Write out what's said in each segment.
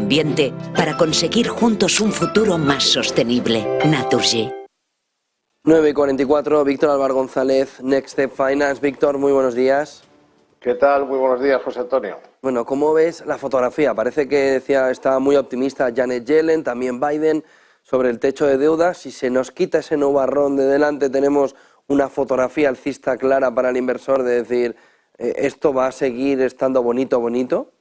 ambiente para conseguir juntos un futuro más sostenible. Naturgy. 9:44, Víctor Álvaro González, Next Step Finance. Víctor, muy buenos días. ¿Qué tal? Muy buenos días, José Antonio. Bueno, ¿cómo ves la fotografía? Parece que estaba muy optimista Janet Yellen, también Biden, sobre el techo de deuda. Si se nos quita ese nubarrón de delante, tenemos una fotografía alcista clara para el inversor de decir, ¿esto va a seguir estando bonito?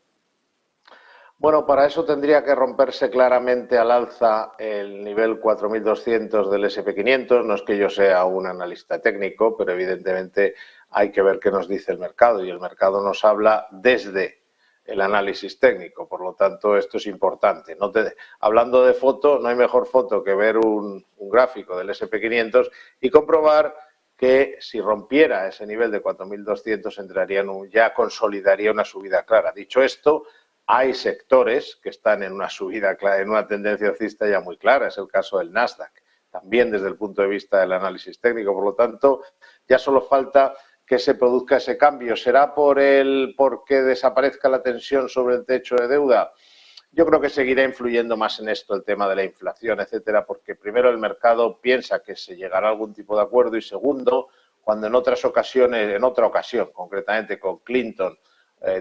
Bueno, para eso tendría que romperse claramente al alza el nivel 4.200 del SP500. No es que yo sea un analista técnico, pero evidentemente hay que ver qué nos dice el mercado, y el mercado nos habla desde el análisis técnico. Por lo tanto, esto es importante. Hablando de foto, no hay mejor foto que ver un gráfico del SP500 y comprobar que si rompiera ese nivel de 4.200 ya consolidaría una subida clara. Dicho esto, hay sectores que están en una subida clara, en una tendencia alcista ya muy clara. Es el caso del Nasdaq, también desde el punto de vista del análisis técnico. Por lo tanto, ya solo falta que se produzca ese cambio. ¿Será porque desaparezca la tensión sobre el techo de deuda? Yo creo que seguirá influyendo más en esto el tema de la inflación, etcétera, porque primero el mercado piensa que se llegará a algún tipo de acuerdo, y segundo, cuando en otra ocasión, concretamente con Clinton,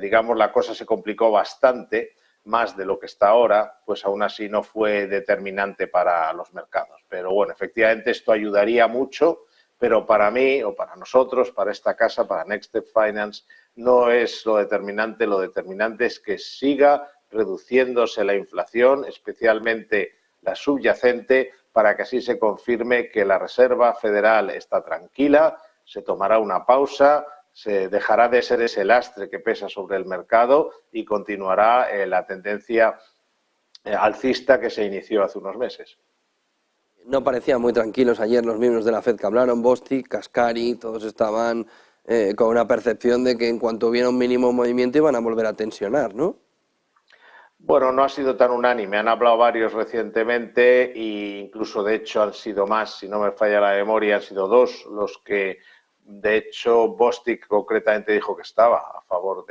digamos, la cosa se complicó bastante más de lo que está ahora, pues aún así no fue determinante para los mercados. Pero bueno, efectivamente esto ayudaría mucho, pero para mí, o para nosotros, para esta casa, para Next Step Finance, no es lo determinante. Lo determinante es que siga reduciéndose la inflación, especialmente la subyacente, para que así se confirme que la Reserva Federal está tranquila, se tomará una pausa, se dejará de ser ese lastre que pesa sobre el mercado y continuará la tendencia alcista que se inició hace unos meses. No parecían muy tranquilos ayer los miembros de la FED que hablaron, Bostic, Cascari, todos estaban con una percepción de que en cuanto hubiera un mínimo movimiento iban a volver a tensionar, ¿no? Bueno, no ha sido tan unánime. Han hablado varios recientemente e incluso, de hecho, han sido más, si no me falla la memoria, han sido dos los que, de hecho, Bostic concretamente dijo que estaba a favor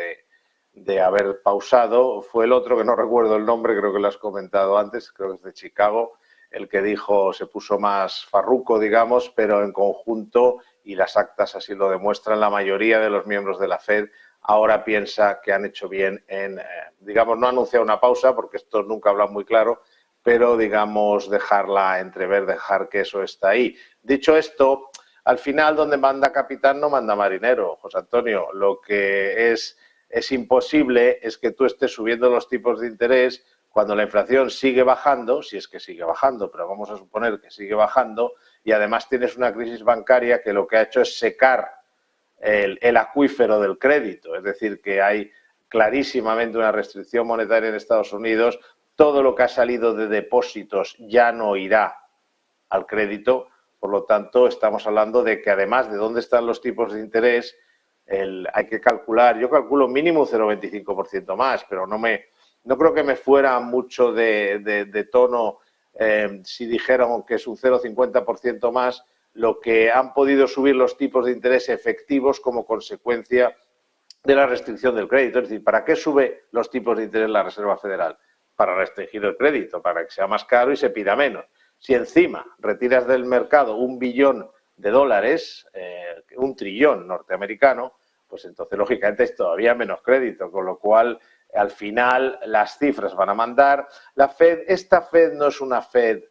de haber pausado. Fue el otro, que no recuerdo el nombre, creo que lo has comentado antes, creo que es de Chicago, el que dijo, se puso más farruco, digamos, pero en conjunto, y las actas así lo demuestran, la mayoría de los miembros de la FED ahora piensa que han hecho bien en, digamos, no anunciar una pausa, porque esto nunca habla muy claro, pero, digamos, dejarla entrever, dejar que eso está ahí. Dicho esto, al final, donde manda capitán no manda marinero, José Antonio. Lo que es imposible es que tú estés subiendo los tipos de interés cuando la inflación sigue bajando, si es que sigue bajando, pero vamos a suponer que sigue bajando, y además tienes una crisis bancaria que lo que ha hecho es secar el acuífero del crédito. Es decir, que hay clarísimamente una restricción monetaria en Estados Unidos. Todo lo que ha salido de depósitos ya no irá al crédito. Por lo tanto, estamos hablando de que, además de dónde están los tipos de interés, hay que calcular, yo calculo mínimo 0,25% más, pero no creo que me fuera mucho de tono si dijeran que es un 0,50% más lo que han podido subir los tipos de interés efectivos como consecuencia de la restricción del crédito. Es decir, ¿para qué sube los tipos de interés la Reserva Federal? Para restringir el crédito, para que sea más caro y se pida menos. Si encima retiras del mercado $1 billón, $1 trillón norteamericano, pues entonces lógicamente es todavía menos crédito, con lo cual al final las cifras van a mandar. Esta FED no es una FED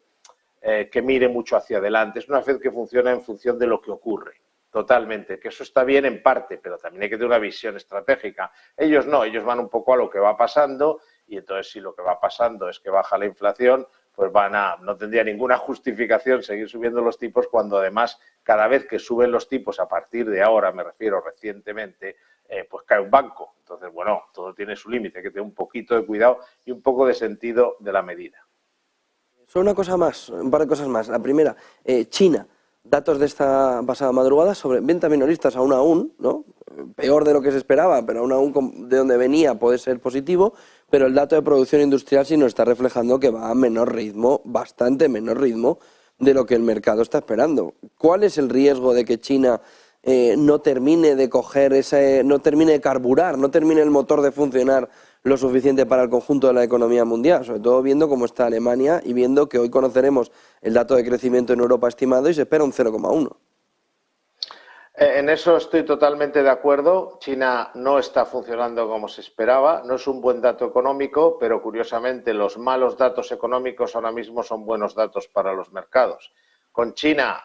que mire mucho hacia adelante, es una FED que funciona en función de lo que ocurre, totalmente, que eso está bien en parte, pero también hay que tener una visión estratégica. Ellos no, ellos van un poco a lo que va pasando, y entonces si lo que va pasando es que baja la inflación, pues no tendría ninguna justificación seguir subiendo los tipos, cuando además cada vez que suben los tipos a partir de ahora, me refiero recientemente, pues cae un banco. Entonces, bueno, todo tiene su límite, hay que tener un poquito de cuidado y un poco de sentido de la medida. Solo una cosa más, un par de cosas más. La primera, China, datos de esta pasada madrugada sobre ventas minoristas aún aún, ¿no? Peor de lo que se esperaba, pero aún de donde venía puede ser positivo, pero el dato de producción industrial sí nos está reflejando que va a menor ritmo, bastante menor ritmo de lo que el mercado está esperando. ¿Cuál es el riesgo de que China no termine de coger no termine de carburar, no termine el motor de funcionar lo suficiente para el conjunto de la economía mundial, sobre todo viendo cómo está Alemania y viendo que hoy conoceremos el dato de crecimiento en Europa estimado y se espera un 0,1. En eso estoy totalmente de acuerdo. China no está funcionando como se esperaba. No es un buen dato económico, pero curiosamente los malos datos económicos ahora mismo son buenos datos para los mercados. Con China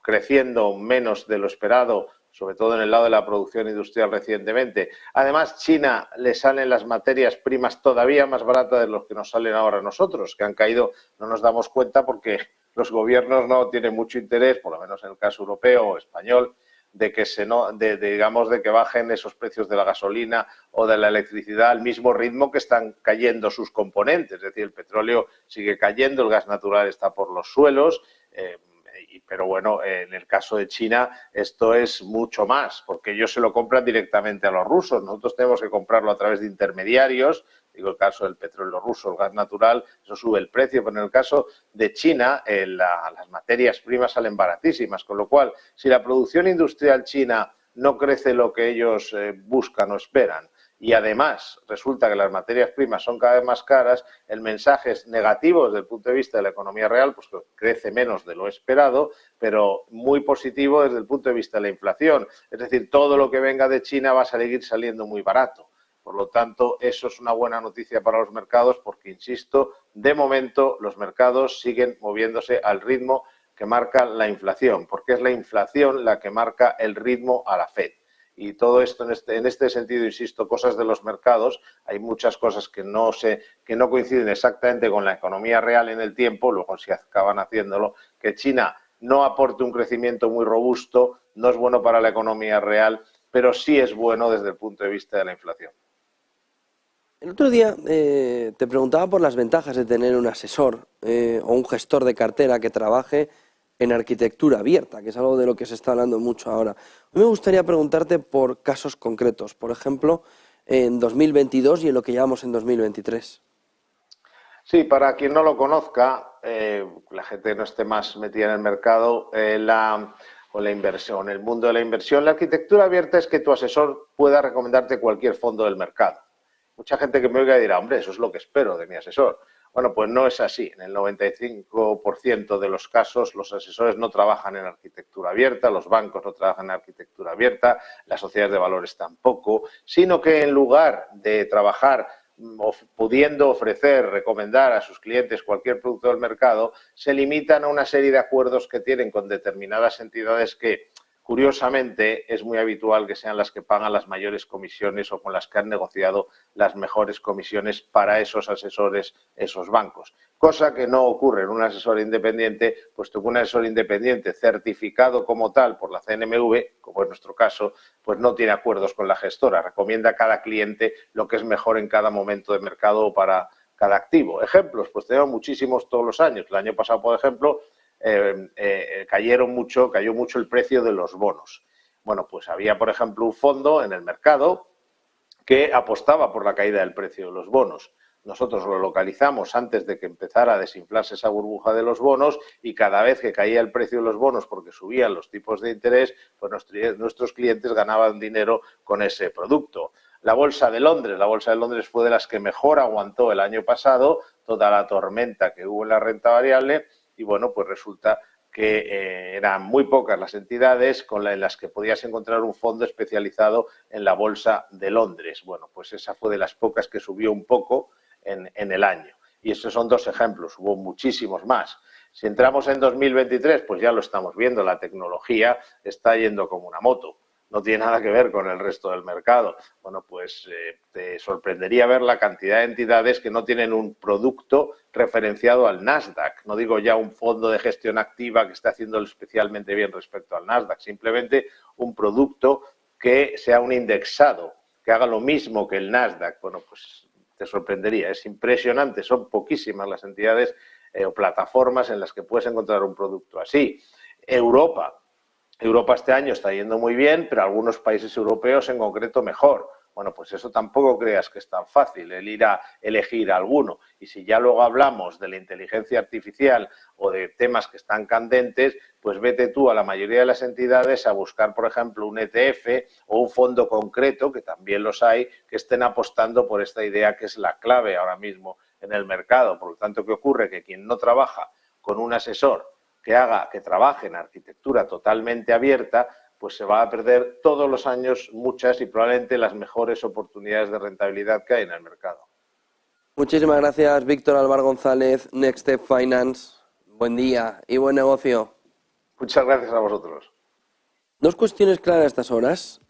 creciendo menos de lo esperado, sobre todo en el lado de la producción industrial recientemente. Además, China le salen las materias primas todavía más baratas de los que nos salen ahora a nosotros, que han caído, no nos damos cuenta porque los gobiernos no tienen mucho interés, por lo menos en el caso europeo o español, de que bajen esos precios de la gasolina o de la electricidad al mismo ritmo que están cayendo sus componentes. Es decir, el petróleo sigue cayendo, el gas natural está por los suelos, pero bueno, en el caso de China esto es mucho más, porque ellos se lo compran directamente a los rusos. Nosotros tenemos que comprarlo a través de intermediarios. Digo, el caso del petróleo ruso, el gas natural, eso sube el precio, pero en el caso de China las materias primas salen baratísimas, con lo cual, si la producción industrial china no crece lo que ellos buscan o esperan, y además resulta que las materias primas son cada vez más caras, el mensaje es negativo desde el punto de vista de la economía real, pues que crece menos de lo esperado, pero muy positivo desde el punto de vista de la inflación. Es decir, todo lo que venga de China va a seguir saliendo muy barato. Por lo tanto, eso es una buena noticia para los mercados porque, insisto, de momento los mercados siguen moviéndose al ritmo que marca la inflación, porque es la inflación la que marca el ritmo a la Fed. Y todo esto en este sentido, insisto, cosas de los mercados, hay muchas cosas que no coinciden exactamente con la economía real en el tiempo, luego si acaban haciéndolo, que China no aporte un crecimiento muy robusto, no es bueno para la economía real, pero sí es bueno desde el punto de vista de la inflación. El otro día te preguntaba por las ventajas de tener un asesor o un gestor de cartera que trabaje en arquitectura abierta, que es algo de lo que se está hablando mucho ahora. A mí me gustaría preguntarte por casos concretos, por ejemplo, en 2022 y en lo que llevamos en 2023. Sí, para quien no lo conozca, la gente que no esté más metida en el mercado, con la inversión, el mundo de la inversión, la arquitectura abierta es que tu asesor pueda recomendarte cualquier fondo del mercado. Mucha gente que me oiga dirá, hombre, eso es lo que espero de mi asesor. Bueno, pues no es así. En el 95% de los casos los asesores no trabajan en arquitectura abierta, los bancos no trabajan en arquitectura abierta, las sociedades de valores tampoco, sino que en lugar de trabajar pudiendo ofrecer, recomendar a sus clientes cualquier producto del mercado, se limitan a una serie de acuerdos que tienen con determinadas entidades que, curiosamente, es muy habitual que sean las que pagan las mayores comisiones o con las que han negociado las mejores comisiones para esos asesores, esos bancos. Cosa que no ocurre en un asesor independiente, puesto que un asesor independiente certificado como tal por la CNMV, como es nuestro caso, pues no tiene acuerdos con la gestora. Recomienda a cada cliente lo que es mejor en cada momento de mercado o para cada activo. Ejemplos, pues tenemos muchísimos todos los años. El año pasado, por ejemplo, cayó mucho el precio de los bonos. Bueno, pues había, por ejemplo, un fondo en el mercado que apostaba por la caída del precio de los bonos. Nosotros lo localizamos antes de que empezara a desinflarse esa burbuja de los bonos y cada vez que caía el precio de los bonos porque subían los tipos de interés, pues nuestros clientes ganaban dinero con ese producto. La Bolsa de Londres fue de las que mejor aguantó el año pasado toda la tormenta que hubo en la renta variable. Y bueno, pues resulta que eran muy pocas las entidades en las que podías encontrar un fondo especializado en la Bolsa de Londres. Bueno, pues esa fue de las pocas que subió un poco en el año. Y estos son dos ejemplos, hubo muchísimos más. Si entramos en 2023, pues ya lo estamos viendo, la tecnología está yendo como una moto. No tiene nada que ver con el resto del mercado. Bueno, pues te sorprendería ver la cantidad de entidades que no tienen un producto referenciado al Nasdaq. No digo ya un fondo de gestión activa que esté haciéndolo especialmente bien respecto al Nasdaq, simplemente un producto que sea un indexado, que haga lo mismo que el Nasdaq. Bueno, pues te sorprendería, es impresionante, son poquísimas las entidades o plataformas en las que puedes encontrar un producto así. Europa este año está yendo muy bien, pero algunos países europeos en concreto mejor. Bueno, pues eso tampoco creas que es tan fácil, el ir a elegir alguno. Y si ya luego hablamos de la inteligencia artificial o de temas que están candentes, pues vete tú a la mayoría de las entidades a buscar, por ejemplo, un ETF o un fondo concreto, que también los hay, que estén apostando por esta idea que es la clave ahora mismo en el mercado. Por lo tanto, ¿qué ocurre? Que quien no trabaja con un asesor que trabaje en arquitectura totalmente abierta, pues se va a perder todos los años muchas y probablemente las mejores oportunidades de rentabilidad que hay en el mercado. Muchísimas gracias, Víctor Álvar González, Next Step Finance. Buen día y buen negocio. Muchas gracias a vosotros. Dos cuestiones claras a estas horas.